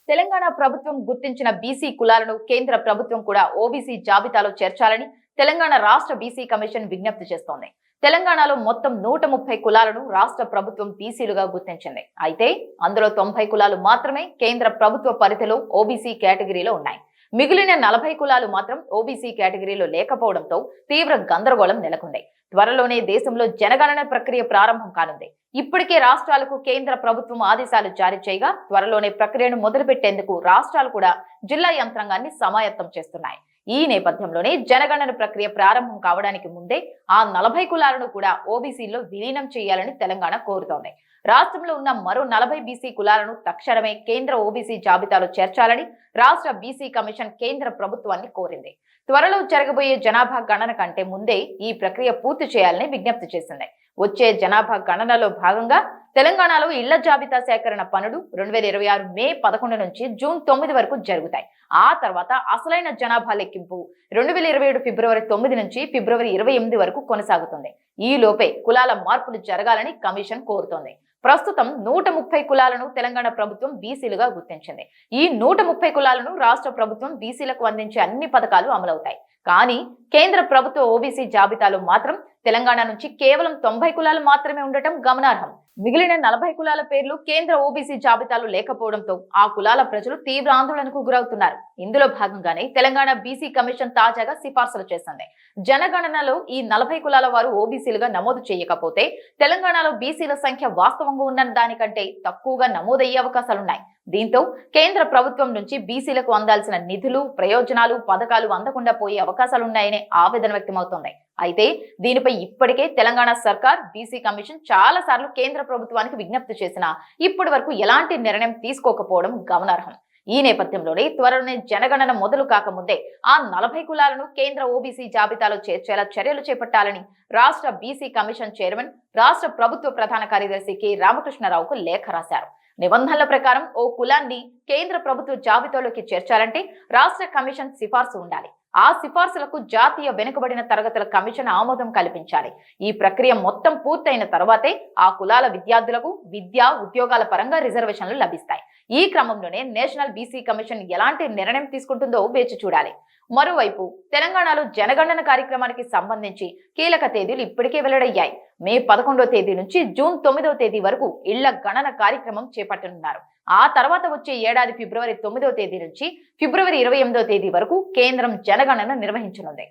తెలంగాణ ప్రభుత్వం గుర్తించిన బీసీ కులాలను కేంద్ర ప్రభుత్వం కూడా ఓబీసీ జాబితాలో చేర్చాలని తెలంగాణ రాష్ట్ర బీసీ కమిషన్ విజ్ఞప్తి చేస్తోంది. తెలంగాణలో మొత్తం 130 కులాలను రాష్ట్ర ప్రభుత్వం బీసీలుగా గుర్తించింది. అయితే అందులో 90 కులాలు మాత్రమే కేంద్ర ప్రభుత్వ పరిధిలో ఓబీసీ కేటగిరీలో ఉన్నాయి. మిగిలిన 40 కులాలు మాత్రం ఓబీసీ కేటగిరీలో లేకపోవడంతో తీవ్ర గందరగోళం నెలకొంది. త్వరలోనే దేశంలో జనగణన ప్రక్రియ ప్రారంభం కానుంది. ఇప్పటికే రాష్ట్రాలకు కేంద్ర ప్రభుత్వం ఆదేశాలు జారీ చేయగా త్వరలోనే ప్రక్రియను మొదలుపెట్టేందుకు రాష్ట్రాలు కూడా జిల్లా యంత్రాంగాన్ని సమాయత్తం చేస్తున్నాయి. ఈ నేపథ్యంలోనే జనగణన ప్రక్రియ ప్రారంభం కావడానికి ముందే ఆ 40 కులాలను కూడా ఓబీసీలో విలీనం చేయాలని తెలంగాణ కోరుతోంది. రాష్ట్రంలో ఉన్న మరో 40 బీసీ కులాలను తక్షణమే కేంద్ర ఓబీసీ జాబితాలో చేర్చాలని రాష్ట్ర బీసీ కమిషన్ కేంద్ర ప్రభుత్వాన్ని కోరింది. త్వరలో జరగబోయే జనాభా గణన కంటే ముందే ఈ ప్రక్రియ పూర్తి చేయాలని విజ్ఞప్తి చేసింది. వచ్చే జనాభా గణనలో భాగంగా తెలంగాణలో ఇళ్ల జాబితా సేకరణ పనులు 2026 మే 11 నుంచి జూన్ 9 వరకు జరుగుతాయి. ఆ తర్వాత అసలైన జనాభా లెక్కింపు 2027 ఫిబ్రవరి 9 నుంచి ఫిబ్రవరి 28 వరకు కొనసాగుతుంది. ఈ లోపే కులాల మార్పులు జరగాలని కమిషన్ కోరుతోంది. ప్రస్తుతం 130 కులాలను తెలంగాణ ప్రభుత్వం బీసీలుగా గుర్తించింది. ఈ 130 కులాలను రాష్ట్ర ప్రభుత్వం బీసీలకు అందించే అన్ని పథకాలు అమలవుతాయి. కానీ కేంద్ర ప్రభుత్వ ఓబీసీ జాబితాలో మాత్రం తెలంగాణ నుంచి కేవలం 90 కులాలు మాత్రమే ఉండటం గమనార్హం. మిగిలిన 40 కులాల పేర్లు కేంద్ర ఓబీసీ జాబితాలో లేకపోవడంతో ఆ కులాల ప్రజలు తీవ్ర ఆందోళనకు గురవుతున్నారు. ఇందులో భాగంగానే తెలంగాణ బీసీ కమిషన్ తాజాగా సిఫార్సులు చేసింది. జనగణనలో ఈ 40 కులాల వారు ఓబీసీలుగా నమోదు చేయకపోతే తెలంగాణలో బీసీల సంఖ్య వాస్తవంగా ఉన్న దానికంటే తక్కువగా నమోదయ్యే అవకాశాలున్నాయి. దీంతో కేంద్ర ప్రభుత్వం నుంచి బీసీలకు అందాల్సిన నిధులు, ప్రయోజనాలు, పథకాలు అందకుండా పోయే అవకాశాలున్నాయనే ఆవేదన వ్యక్తమవుతోంది. అయితే దీనిపై ఇప్పటికే తెలంగాణ సర్కార్, బీసీ కమిషన్ చాలా సార్లు కేంద్ర ప్రభుత్వానికి విజ్ఞప్తి చేసినా ఇప్పటి వరకు ఎలాంటి నిర్ణయం తీసుకోకపోవడం గమనార్హం. ఈ నేపథ్యంలోనే త్వరలోనే జనగణన మొదలు కాకముందే ఆ 40 కులాలను కేంద్ర ఓబీసీ జాబితాలో చేర్చేలా చర్యలు చేపట్టాలని రాష్ట్ర బీసీ కమిషన్ చైర్మన్, రాష్ట్ర ప్రభుత్వ ప్రధాన కార్యదర్శి కె రామకృష్ణరావుకు లేఖ రాశారు. నిబంధనల ప్రకారం ఓ కులాన్ని కేంద్ర ప్రభుత్వ జాబితాలోకి చేర్చాలంటే రాష్ట్ర కమిషన్ సిఫార్సు ఉండాలి. ఆ సిఫార్సులకు జాతీయ వెనుకబడిన తరగతుల కమిషన్ ఆమోదం కల్పించాలి. ఈ ప్రక్రియ మొత్తం పూర్తయిన తర్వాతే ఆ కులాల విద్యార్థులకు విద్యా, ఉద్యోగాల పరంగా రిజర్వేషన్లు లభిస్తాయి. ఈ క్రమంలోనే నేషనల్ బీసీ కమిషన్ ఎలాంటి నిర్ణయం తీసుకుంటుందో వేచి చూడాలి. మరోవైపు తెలంగాణలో జనగణన కార్యక్రమానికి సంబంధించి కీలక తేదీలు ఇప్పటికే వెల్లడయ్యాయి. మే 11వ తేదీ నుంచి జూన్ 9వ తేదీ వరకు ఇళ్ల గణన కార్యక్రమం చేపట్టనున్నారు. ఆ తర్వాత వచ్చే ఏడాది ఫిబ్రవరి 9వ తేదీ నుంచి ఫిబ్రవరి 28వ తేదీ వరకు కేంద్రం జనగణన నిర్వహించనుంది.